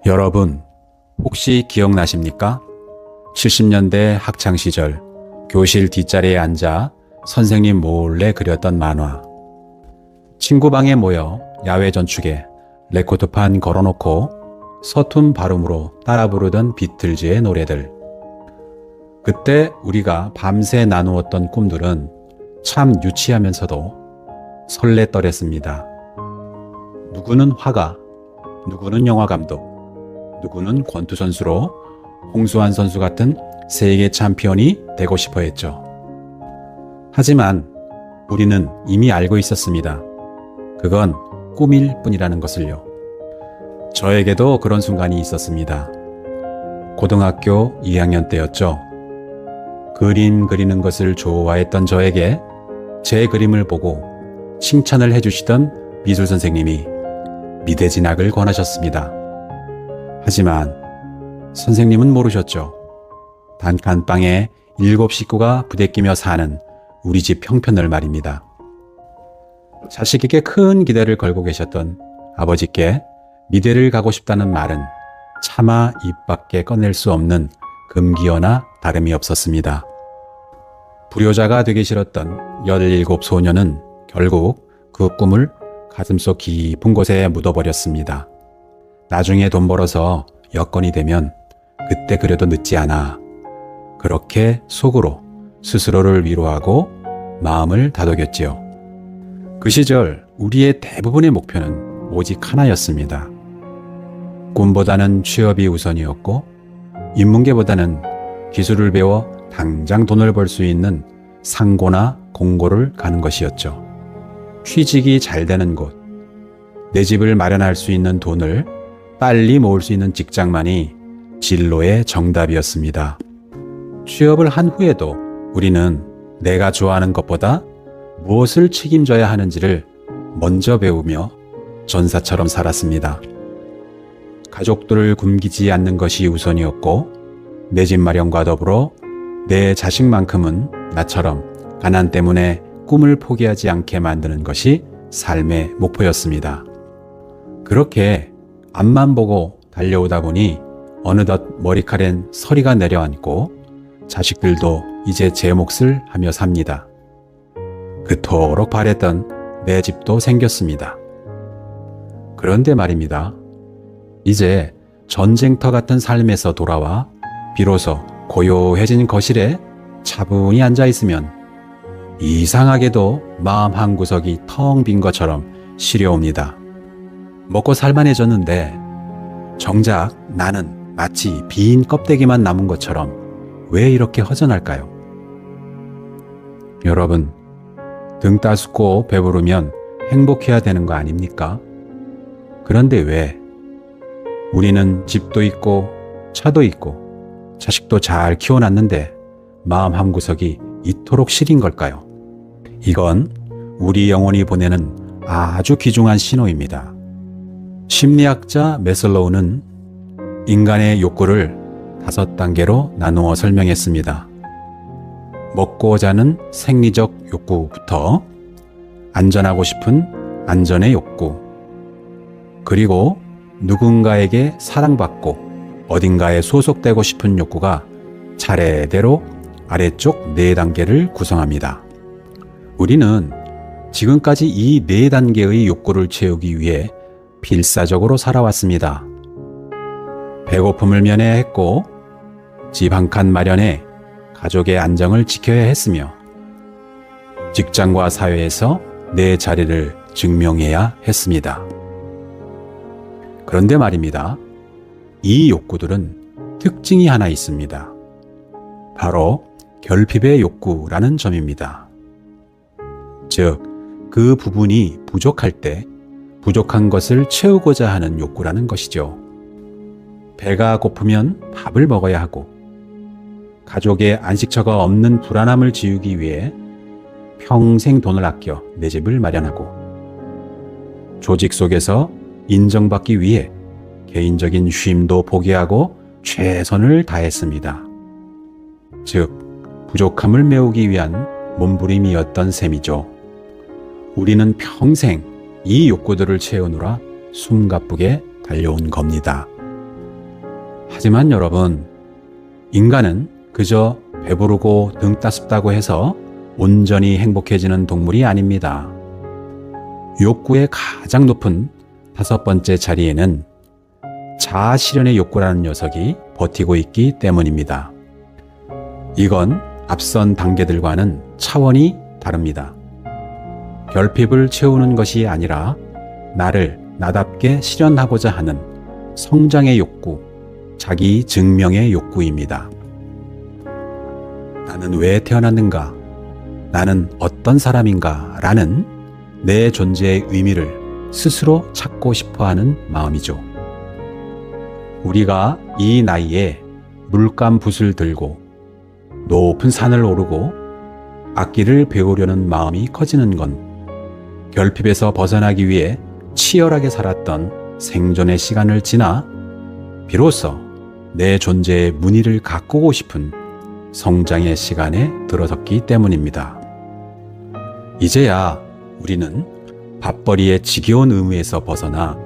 여러분, 혹시 기억나십니까? 70년대 학창시절 교실 뒷자리에 앉아 선생님 몰래 그렸던 만화. 친구 방에 모여 야외 전축에 레코드판 걸어놓고 서툰 발음으로 따라 부르던 비틀즈의 노래들. 그때 우리가 밤새 나누었던 꿈들은 참 유치하면서도 설레떨했습니다. 누구는 화가, 누구는 영화감독, 누구는 권투선수로 홍수환 선수 같은 세계 챔피언이 되고 싶어 했죠. 하지만 우리는 이미 알고 있었습니다. 그건 꿈일 뿐이라는 것을요. 저에게도 그런 순간이 있었습니다. 고등학교 2학년 때였죠. 그림 그리는 것을 좋아했던 저에게 제 그림을 보고 칭찬을 해주시던 미술 선생님이 미대 진학을 권하셨습니다. 하지만 선생님은 모르셨죠. 단칸방에 7 식구가 부대끼며 사는 우리 집 형편을 말입니다. 자식에게 큰 기대를 걸고 계셨던 아버지께 미대를 가고 싶다는 말은 차마 입 밖에 꺼낼 수 없는 금기어나 다름이 없었습니다. 불효자가 되기 싫었던 17 소녀는 결국 그 꿈을 가슴속 깊은 곳에 묻어버렸습니다. 나중에 돈 벌어서 여건이 되면 그때 그래도 늦지 않아. 그렇게 속으로 스스로를 위로하고 마음을 다독였지요. 그 시절 우리의 대부분의 목표는 오직 하나였습니다. 꿈보다는 취업이 우선이었고 인문계보다는 기술을 배워 당장 돈을 벌 수 있는 상고나 공고를 가는 것이었죠. 취직이 잘 되는 곳, 내 집을 마련할 수 있는 돈을 빨리 모을 수 있는 직장만이 진로의 정답이었습니다. 취업을 한 후에도 우리는 내가 좋아하는 것보다 무엇을 책임져야 하는지를 먼저 배우며 전사처럼 살았습니다. 가족들을 굶기지 않는 것이 우선이었고 내 집 마련과 더불어 내 자식만큼은 나처럼 가난 때문에 꿈을 포기하지 않게 만드는 것이 삶의 목표였습니다. 그렇게 앞만 보고 달려오다 보니 어느덧 머리칼엔 서리가 내려앉고 자식들도 이제 제 몫을 하며 삽니다. 그토록 바랬던 내 집도 생겼습니다. 그런데 말입니다. 이제 전쟁터 같은 삶에서 돌아와 비로소 고요해진 거실에 차분히 앉아 있으면 이상하게도 마음 한구석이 텅 빈 것처럼 시려옵니다. 먹고 살만해졌는데 정작 나는 마치 빈 껍데기만 남은 것처럼 왜 이렇게 허전할까요? 여러분, 등 따숩고 배부르면 행복해야 되는 거 아닙니까? 그런데 왜 우리는 집도 있고 차도 있고 자식도 잘 키워놨는데 마음 한구석이 이토록 시린 걸까요? 이건 우리 영혼이 보내는 아주 귀중한 신호입니다. 심리학자 매슬로우는 인간의 욕구를 5단계로 나누어 설명했습니다. 먹고 자는 생리적 욕구부터 안전하고 싶은 안전의 욕구, 그리고 누군가에게 사랑받고 어딘가에 소속되고 싶은 욕구가 차례대로 아래쪽 4단계를 구성합니다. 우리는 지금까지 이 4단계의 욕구를 채우기 위해 필사적으로 살아왔습니다. 배고픔을 면해야 했고 집 한 칸 마련해 가족의 안정을 지켜야 했으며 직장과 사회에서 내 자리를 증명해야 했습니다. 그런데 말입니다. 이 욕구들은 특징이 하나 있습니다. 바로 결핍의 욕구라는 점입니다. 즉, 그 부분이 부족할 때 부족한 것을 채우고자 하는 욕구라는 것이죠. 배가 고프면 밥을 먹어야 하고 가족의 안식처가 없는 불안함을 지우기 위해 평생 돈을 아껴 내 집을 마련하고 조직 속에서 인정받기 위해 개인적인 쉼도 포기하고 최선을 다했습니다. 즉, 부족함을 메우기 위한 몸부림이었던 셈이죠. 우리는 평생 이 욕구들을 채우느라 숨가쁘게 달려온 겁니다. 하지만 여러분, 인간은 그저 배부르고 등 따숩다고 해서 온전히 행복해지는 동물이 아닙니다. 욕구의 가장 높은 5번째 자리에는 자아 실현의 욕구라는 녀석이 버티고 있기 때문입니다. 이건 앞선 단계들과는 차원이 다릅니다. 결핍을 채우는 것이 아니라 나를 나답게 실현하고자 하는 성장의 욕구, 자기 증명의 욕구입니다. 나는 왜 태어났는가? 나는 어떤 사람인가? 라는 내 존재의 의미를 스스로 찾고 싶어 하는 마음이죠. 우리가 이 나이에 물감붓을 들고 높은 산을 오르고 악기를 배우려는 마음이 커지는 건 결핍에서 벗어나기 위해 치열하게 살았던 생존의 시간을 지나 비로소 내 존재의 무늬를 가꾸고 싶은 성장의 시간에 들어섰기 때문입니다. 이제야 우리는 밥벌이의 지겨운 의무에서 벗어나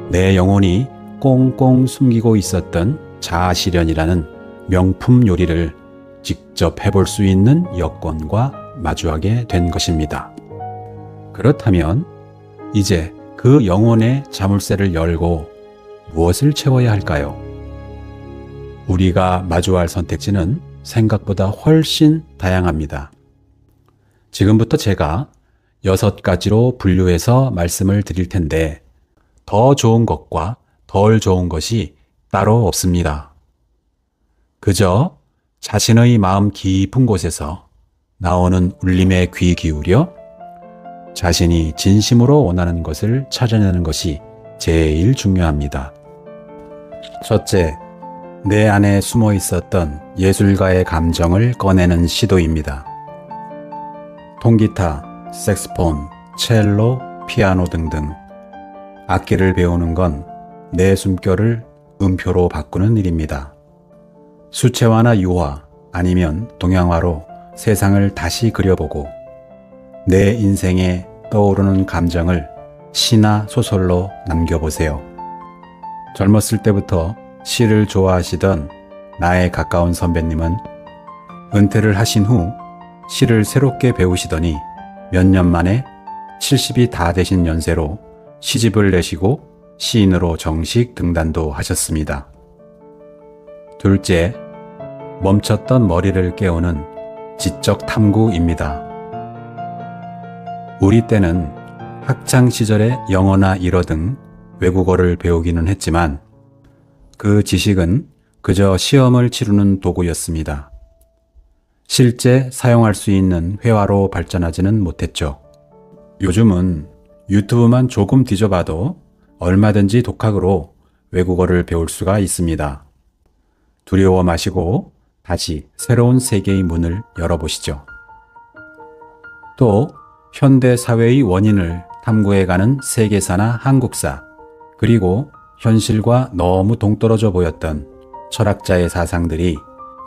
내 영혼이 꽁꽁 숨기고 있었던 자아실현이라는 명품 요리를 직접 해볼 수 있는 여건과 마주하게 된 것입니다. 그렇다면 이제 그 영혼의 자물쇠를 열고 무엇을 채워야 할까요? 우리가 마주할 선택지는 생각보다 훨씬 다양합니다. 지금부터 제가 6가지로 분류해서 말씀을 드릴 텐데 더 좋은 것과 덜 좋은 것이 따로 없습니다. 그저 자신의 마음 깊은 곳에서 나오는 울림에 귀 기울여 자신이 진심으로 원하는 것을 찾아내는 것이 제일 중요합니다. 첫째, 내 안에 숨어 있었던 예술가의 감정을 꺼내는 시도입니다. 통기타, 색스폰, 첼로, 피아노 등등 악기를 배우는 건 내 숨결을 음표로 바꾸는 일입니다. 수채화나 유화 아니면 동양화로 세상을 다시 그려보고 내 인생에 떠오르는 감정을 시나 소설로 남겨보세요. 젊었을 때부터 시를 좋아하시던 나의 가까운 선배님은 은퇴를 하신 후 시를 새롭게 배우시더니 몇 년 만에 70이 다 되신 연세로 시집을 내시고 시인으로 정식 등단도 하셨습니다. 둘째, 멈췄던 머리를 깨우는 지적 탐구입니다. 우리 때는 학창 시절에 영어나 일어 등 외국어를 배우기는 했지만 그 지식은 그저 시험을 치르는 도구였습니다. 실제 사용할 수 있는 회화로 발전하지는 못했죠. 요즘은 유튜브만 조금 뒤져봐도 얼마든지 독학으로 외국어를 배울 수가 있습니다. 두려워 마시고 다시 새로운 세계의 문을 열어보시죠. 또 현대 사회의 원인을 탐구해가는 세계사나 한국사, 그리고 현실과 너무 동떨어져 보였던 철학자의 사상들이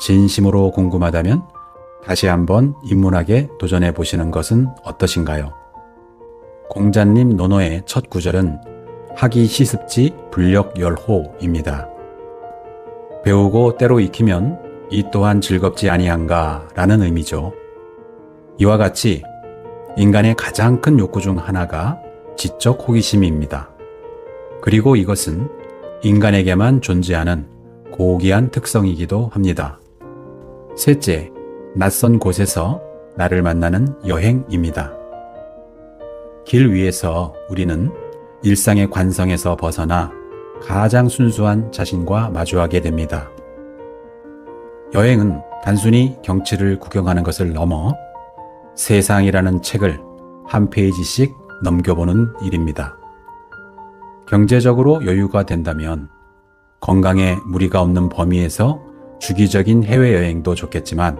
진심으로 궁금하다면 다시 한번 인문학에 도전해 보시는 것은 어떠신가요? 공자님 논어의 첫 구절은 하기 시습지 불력열호입니다. 배우고 때로 익히면 이 또한 즐겁지 아니한가 라는 의미죠. 이와 같이 인간의 가장 큰 욕구 중 하나가 지적 호기심입니다. 그리고 이것은 인간에게만 존재하는 고귀한 특성이기도 합니다. 셋째, 낯선 곳에서 나를 만나는 여행입니다. 길 위에서 우리는 일상의 관성에서 벗어나 가장 순수한 자신과 마주하게 됩니다. 여행은 단순히 경치를 구경하는 것을 넘어 세상이라는 책을 한 페이지씩 넘겨보는 일입니다. 경제적으로 여유가 된다면 건강에 무리가 없는 범위에서 주기적인 해외여행도 좋겠지만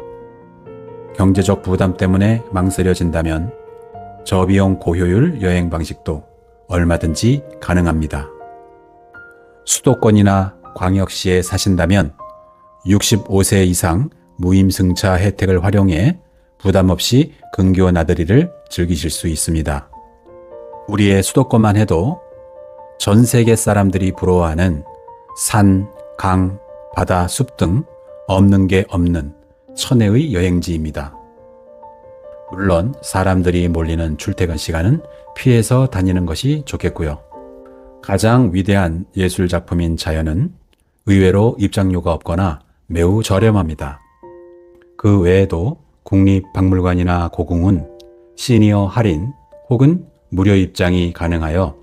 경제적 부담 때문에 망설여진다면 저비용 고효율 여행 방식도 얼마든지 가능합니다. 수도권이나 광역시에 사신다면 65세 이상 무임승차 혜택을 활용해 부담 없이 근교 나들이를 즐기실 수 있습니다. 우리의 수도권만 해도 전 세계 사람들이 부러워하는 산, 강, 바다, 숲 등 없는 게 없는 천혜의 여행지입니다. 물론 사람들이 몰리는 출퇴근 시간은 피해서 다니는 것이 좋겠고요. 가장 위대한 예술작품인 자연은 의외로 입장료가 없거나 매우 저렴합니다. 그 외에도 국립박물관이나 고궁은 시니어 할인 혹은 무료 입장이 가능하여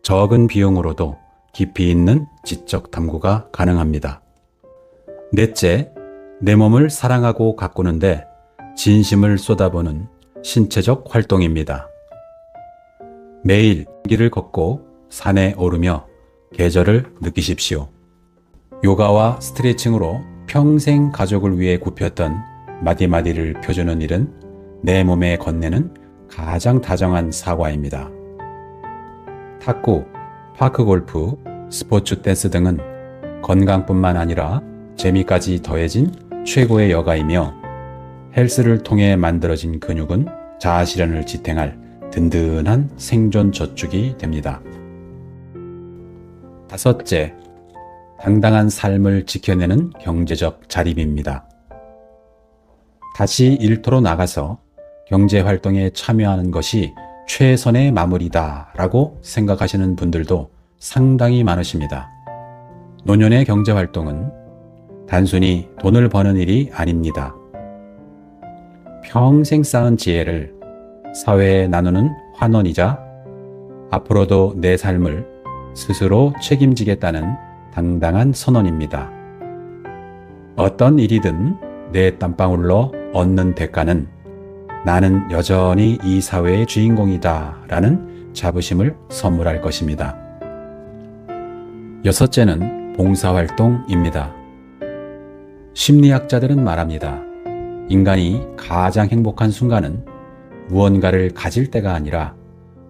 적은 비용으로도 깊이 있는 지적 탐구가 가능합니다. 넷째, 내 몸을 사랑하고 가꾸는데 진심을 쏟아보는 신체적 활동입니다. 매일 길을 걷고 산에 오르며 계절을 느끼십시오. 요가와 스트레칭으로 평생 가족을 위해 굽혔던 마디마디를 펴주는 일은 내 몸에 건네는 가장 다정한 사과입니다. 탁구, 파크골프, 스포츠 댄스 등은 건강뿐만 아니라 재미까지 더해진 최고의 여가이며 헬스를 통해 만들어진 근육은 자아실현을 지탱할 든든한 생존 저축이 됩니다. 다섯째, 당당한 삶을 지켜내는 경제적 자립입니다. 다시 일터로 나가서 경제활동에 참여하는 것이 최선의 마무리다 라고 생각하시는 분들도 상당히 많으십니다. 노년의 경제활동은 단순히 돈을 버는 일이 아닙니다. 평생 쌓은 지혜를 사회에 나누는 환원이자 앞으로도 내 삶을 스스로 책임지겠다는 당당한 선언입니다. 어떤 일이든 내 땀방울로 얻는 대가는 나는 여전히 이 사회의 주인공이다 라는 자부심을 선물할 것입니다. 여섯째는 봉사활동입니다. 심리학자들은 말합니다. 인간이 가장 행복한 순간은 무언가를 가질 때가 아니라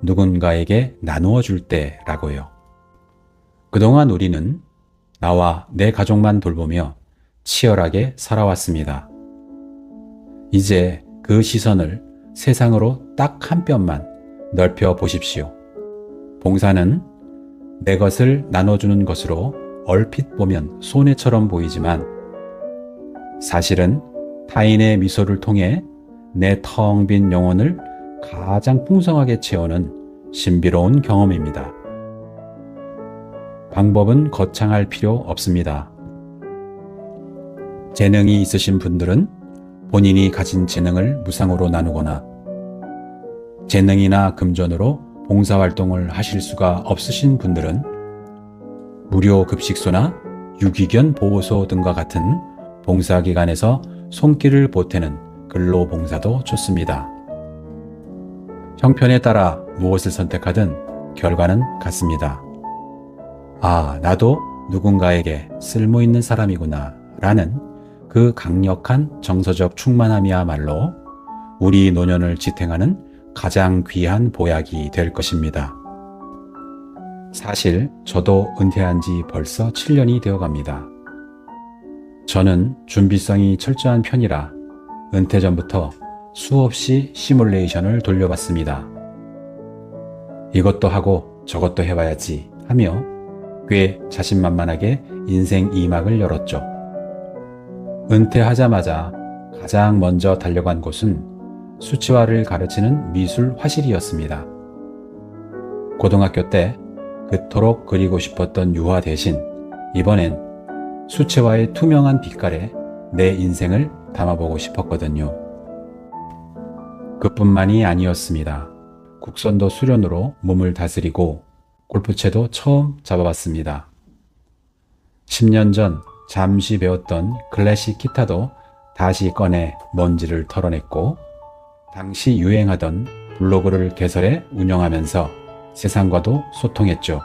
누군가에게 나누어 줄 때라고요. 그동안 우리는 나와 내 가족만 돌보며 치열하게 살아왔습니다. 이제 그 시선을 세상으로 딱 한 뼘만 넓혀 보십시오. 봉사는 내 것을 나눠주는 것으로 얼핏 보면 손해처럼 보이지만 사실은 타인의 미소를 통해 내 텅 빈 영혼을 가장 풍성하게 채우는 신비로운 경험입니다. 방법은 거창할 필요 없습니다. 재능이 있으신 분들은 본인이 가진 재능을 무상으로 나누거나 재능이나 금전으로 봉사활동을 하실 수가 없으신 분들은 무료 급식소나 유기견 보호소 등과 같은 봉사기관에서 손길을 보태는 근로봉사도 좋습니다. 형편에 따라 무엇을 선택하든 결과는 같습니다. 아, 나도 누군가에게 쓸모있는 사람이구나 라는 그 강력한 정서적 충만함이야말로 우리 노년을 지탱하는 가장 귀한 보약이 될 것입니다. 사실 저도 은퇴한 지 벌써 7년이 되어 갑니다. 저는 준비성이 철저한 편이라 은퇴 전부터 수없이 시뮬레이션을 돌려봤습니다. 이것도 하고 저것도 해봐야지 하며 꽤 자신만만하게 인생 2막을 열었죠. 은퇴하자마자 가장 먼저 달려간 곳은 수치화를 가르치는 미술 화실이었습니다. 고등학교 때 그토록 그리고 싶었던 유화 대신 이번엔 수채화의 투명한 빛깔에 내 인생을 담아보고 싶었거든요. 그뿐만이 아니었습니다. 국선도 수련으로 몸을 다스리고 골프채도 처음 잡아봤습니다. 10년 전 잠시 배웠던 클래식 기타도 다시 꺼내 먼지를 털어냈고 당시 유행하던 블로그를 개설해 운영하면서 세상과도 소통했죠.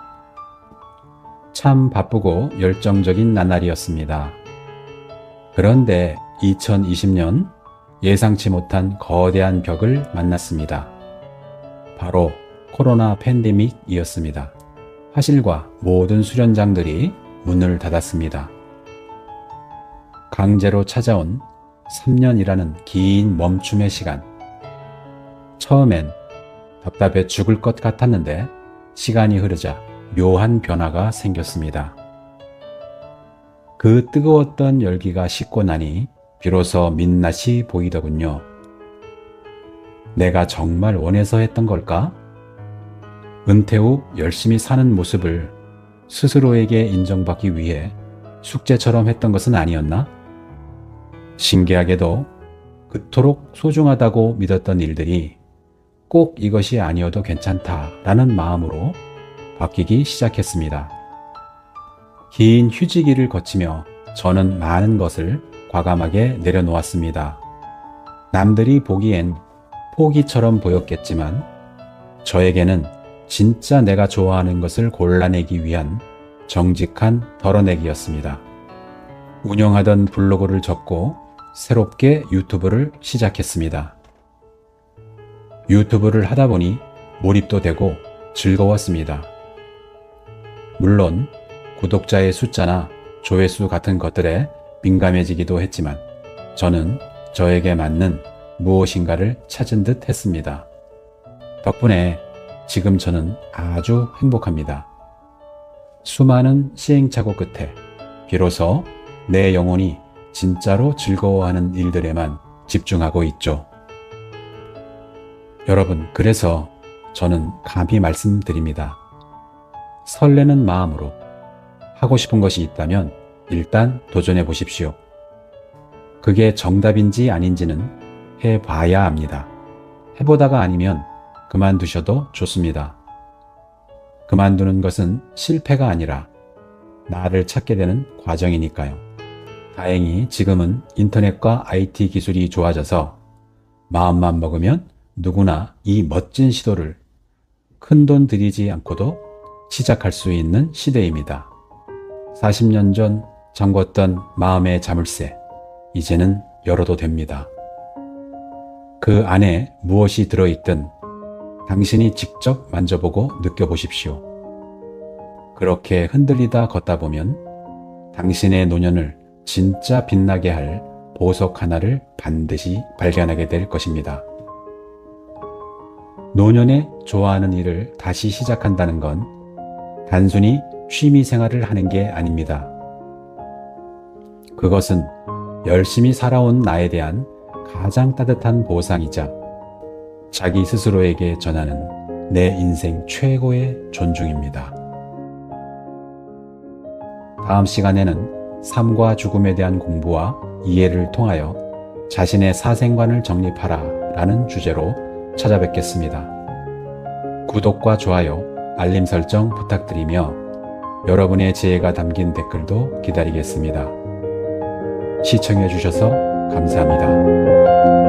참 바쁘고 열정적인 나날이었습니다. 그런데 2020년 예상치 못한 거대한 벽을 만났습니다. 바로 코로나 팬데믹이었습니다. 화실과 모든 수련장들이 문을 닫았습니다. 강제로 찾아온 3년이라는 긴 멈춤의 시간. 처음엔 답답해 죽을 것 같았는데 시간이 흐르자 묘한 변화가 생겼습니다. 그 뜨거웠던 열기가 식고 나니 비로소 민낯이 보이더군요. 내가 정말 원해서 했던 걸까? 은퇴 후 열심히 사는 모습을 스스로에게 인정받기 위해 숙제처럼 했던 것은 아니었나? 신기하게도 그토록 소중하다고 믿었던 일들이 꼭 이것이 아니어도 괜찮다라는 마음으로 바뀌기 시작했습니다. 긴 휴지기를 거치며 저는 많은 것을 과감하게 내려놓았습니다. 남들이 보기엔 포기처럼 보였겠지만 저에게는 진짜 내가 좋아하는 것을 골라내기 위한 정직한 덜어내기였습니다. 운영하던 블로그를 접고 새롭게 유튜브를 시작했습니다. 유튜브를 하다 보니 몰입도 되고 즐거웠습니다. 물론 구독자의 숫자나 조회수 같은 것들에 민감해지기도 했지만 저는 저에게 맞는 무엇인가를 찾은 듯 했습니다. 덕분에 지금 저는 아주 행복합니다. 수많은 시행착오 끝에 비로소 내 영혼이 진짜로 즐거워하는 일들에만 집중하고 있죠. 여러분, 그래서 저는 감히 말씀드립니다. 설레는 마음으로 하고 싶은 것이 있다면 일단 도전해 보십시오. 그게 정답인지 아닌지는 해봐야 합니다. 해보다가 아니면 그만두셔도 좋습니다. 그만두는 것은 실패가 아니라 나를 찾게 되는 과정이니까요. 다행히 지금은 인터넷과 IT 기술이 좋아져서 마음만 먹으면 누구나 이 멋진 시도를 큰돈 들이지 않고도 시작할 수 있는 시대입니다. 40년 전 잠궜던 마음의 자물쇠, 이제는 열어도 됩니다. 그 안에 무엇이 들어있든 당신이 직접 만져보고 느껴보십시오. 그렇게 흔들리다 걷다 보면 당신의 노년을 진짜 빛나게 할 보석 하나를 반드시 발견하게 될 것입니다. 노년에 좋아하는 일을 다시 시작한다는 건 단순히 취미 생활을 하는 게 아닙니다. 그것은 열심히 살아온 나에 대한 가장 따뜻한 보상이자 자기 스스로에게 전하는 내 인생 최고의 존중입니다. 다음 시간에는 삶과 죽음에 대한 공부와 이해를 통하여 자신의 사생관을 정립하라 라는 주제로 찾아뵙겠습니다. 구독과 좋아요, 알림 설정 부탁드리며 여러분의 지혜가 담긴 댓글도 기다리겠습니다. 시청해 주셔서 감사합니다.